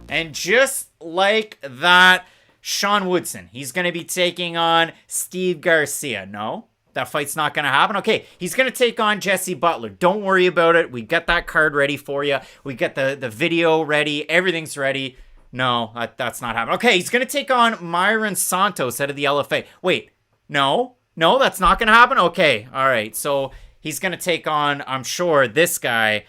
And just like that, Sean Woodson, he's going to be taking on Steve Garcia. No, that fight's not going to happen. Okay, he's going to take on Jesse Butler. Don't worry about it. We got that card ready for you. We got the video ready. Everything's ready. No, that's not happening. Okay, he's going to take on Mairon Santos out of the LFA. Wait, no, that's not going to happen? Okay, all right. So he's going to take on, I'm sure, this guy,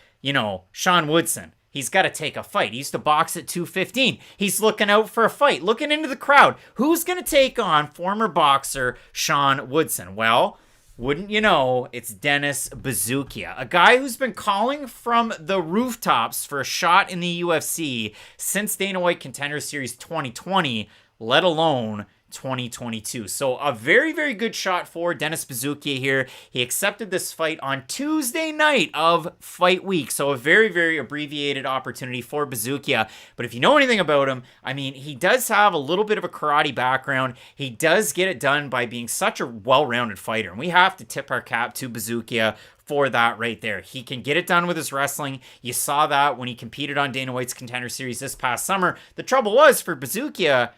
Sean Woodson. He's got to take a fight. He used to box at 215. He's looking out for a fight, looking into the crowd. Who's going to take on former boxer Sean Woodson? Well, wouldn't you know, it's Dennis Buzukja, a guy who's been calling from the rooftops for a shot in the UFC since Dana White Contender Series 2020, let alone 2022. So a very, very good shot for Dennis Buzukja here. He accepted this fight on Tuesday night of fight week. So a very, very abbreviated opportunity for Buzukja. But if you know anything about him, I mean, he does have a little bit of a karate background. He does get it done by being such a well-rounded fighter. And we have to tip our cap to Buzukja for that right there. He can get it done with his wrestling. You saw that when he competed on Dana White's Contender Series this past summer. The trouble was for Buzukja,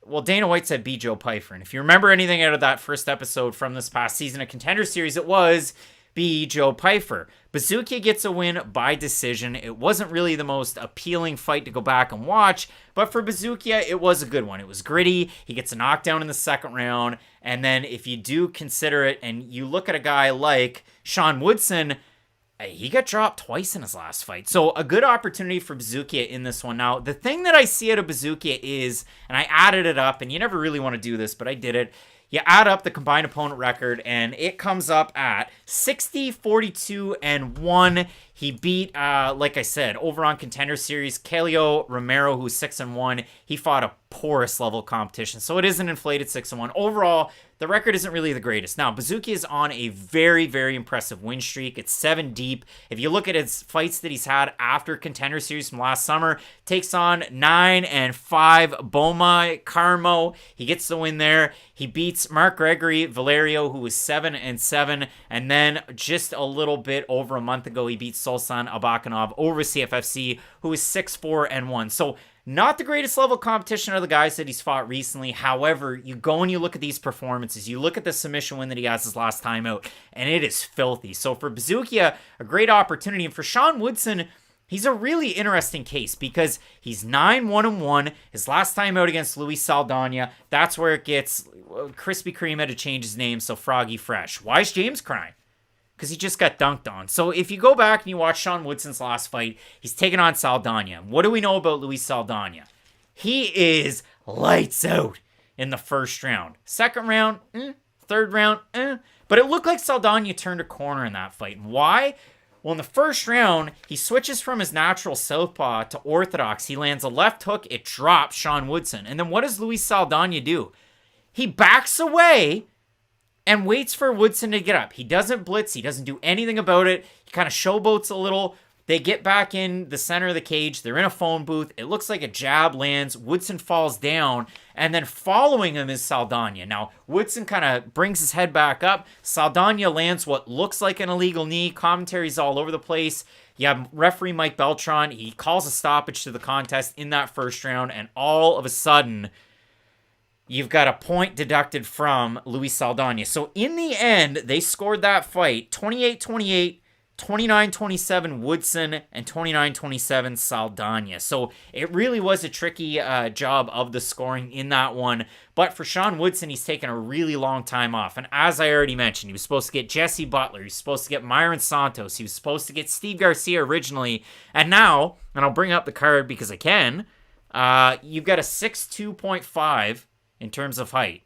well, Dana White said be Joe Pyfer. And if you remember anything out of that first episode from this past season of Contender Series, it was be Joe Pyfer. Buzukja gets a win by decision. It wasn't really the most appealing fight to go back and watch, but for Buzukja, it was a good one. It was gritty. He gets a knockdown in the second round. And then if you do consider it and you look at a guy like Sean Woodson, he got dropped twice in his last fight. So a good opportunity for Buzukja in this one. Now, the thing that I see out of Buzukja is, and I added it up, and you never really want to do this, but I did it. You add up the combined opponent record, and it comes up at 60, 42, and 1. He beat, like I said, over on Contender Series, Calio Romero, who's 6-1. He fought a porous level competition, so it is an inflated 6-1. Overall, the record isn't really the greatest. Now, Buzukja is on a very, very impressive win streak. It's 7 deep. If you look at his fights that he's had after Contender Series from last summer, takes on 9-5 Boma Carmo. He gets the win there. He beats Mark Gregory Valerio, who was 7-7. And then just a little bit over a month ago, he beat Solsan Abakanov over CFFC, who was 6-4-1. So not the greatest level competition of the guys that he's fought recently. However, you go and you look at these performances. You look at the submission win that he has his last time out, and it is filthy. So for Buzukja, a great opportunity. And for Sean Woodson, he's a really interesting case because he's 9-1-1. His last time out against Luis Saldana, that's where it gets Krispy Kreme had to change his name, so Froggy Fresh. Why is James crying? Because he just got dunked on. So if you go back and you watch Sean Woodson's last fight, he's taking on Saldana. What do we know about Luis Saldana? He is lights out in the first round. Second round, third round, But it looked like Saldana turned a corner in that fight. And why? Well, in the first round, he switches from his natural southpaw to orthodox. He lands a left hook. It drops Sean Woodson. And then what does Luis Saldana do? He backs away and waits for Woodson to get up. He doesn't blitz. He doesn't do anything about it. He kind of showboats a little. They get back in the center of the cage. They're in a phone booth. It looks like a jab lands. Woodson falls down. And then following him is Saldana. Now, Woodson kind of brings his head back up. Saldana lands what looks like an illegal knee. Commentary's all over the place. You have referee Mike Beltran. He calls a stoppage to the contest in that first round. And all of a sudden, you've got a point deducted from Luis Saldana. So in the end, they scored that fight 28-28, 29-27 Woodson, and 29-27 Saldana. So it really was a tricky job of the scoring in that one. But for Sean Woodson, he's taken a really long time off. And as I already mentioned, he was supposed to get Jesse Butler. He was supposed to get Mairon Santos. He was supposed to get Steve Garcia originally. And now, and I'll bring up the card because I can, you've got a 6'2.5 in terms of height.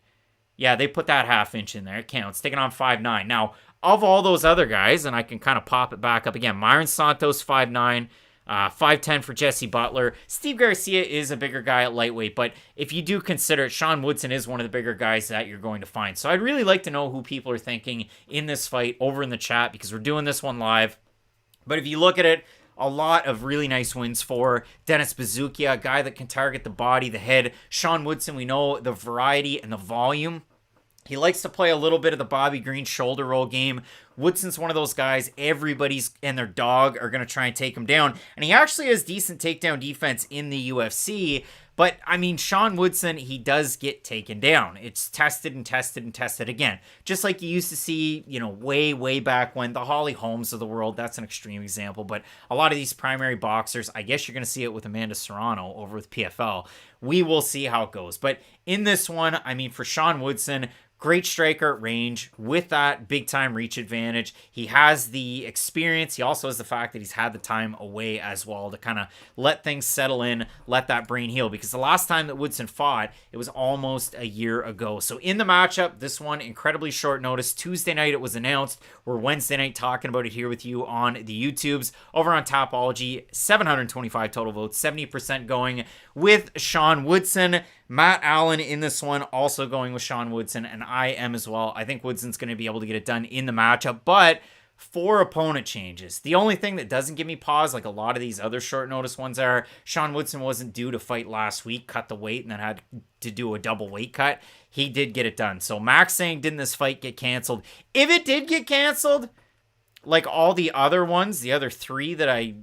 Yeah, they put that half inch in there. It counts. Taking on 5'9". Now, of all those other guys, and I can kind of pop it back up again, Mairon Santos, 5'9", 5'10" for Jesse Butler. Steve Garcia is a bigger guy at lightweight, but if you do consider it, Sean Woodson is one of the bigger guys that you're going to find. So I'd really like to know who people are thinking in this fight over in the chat because we're doing this one live. But if you look at it, a lot of really nice wins for Dennis Buzukja, a guy that can target the body, the head. Sean Woodson, we know the variety and the volume He likes to play a little bit of the Bobby Green shoulder roll game. Woodson's one of those guys, everybody's and their dog are going to try and take him down. And he actually has decent takedown defense in the UFC. But, I mean, Sean Woodson, he does get taken down. It's tested and tested and tested again. Just like you used to see, way, way back when the Holly Holmes of the world. That's an extreme example. But a lot of these primary boxers, I guess you're going to see it with Amanda Serrano over with PFL. We will see how it goes. But in this one, I mean, for Sean Woodson, great striker at range with that big time reach advantage. He has the experience. He also has the fact that he's had the time away as well to kind of let things settle in, let that brain heal. Because the last time that Woodson fought, it was almost a year ago. So in the matchup, this one, incredibly short notice. Tuesday night it was announced. We're Wednesday night talking about it here with you on the YouTubes. Over on Tapology, 725 total votes, 70% going with Sean Woodson. Matt Allen in this one also going with Sean Woodson, and I am as well. I think Woodson's going to be able to get it done in the matchup, but 4 opponent changes. The only thing that doesn't give me pause, like a lot of these other short notice ones are, Sean Woodson wasn't due to fight last week, cut the weight, and then had to do a double weight cut. He did get it done. So Max saying, didn't this fight get canceled? If it did get canceled, like all the other ones, the other 3 that I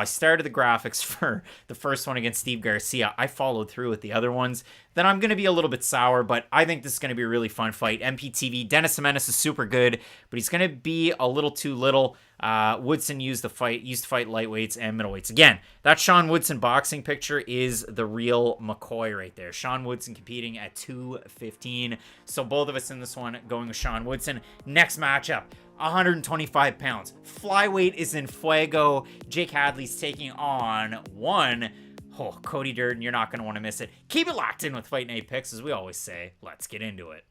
started the graphics for the first one against Steve Garcia. I followed through with the other ones. Then I'm going to be a little bit sour, but I think this is going to be a really fun fight. MPTV, Dennis Jimenez is super good, but he's going to be a little too little. Woodson used to fight lightweights and middleweights. Again, that Sean Woodson boxing picture is the real McCoy right there. Sean Woodson competing at 215. So both of us in this one going with Sean Woodson. Next matchup, 125 pounds. Flyweight is in fuego. Jake Hadley's taking on Cody Durden. You're not going to want to miss it. Keep it locked in with Fight Night Picks, as we always say. Let's get into it.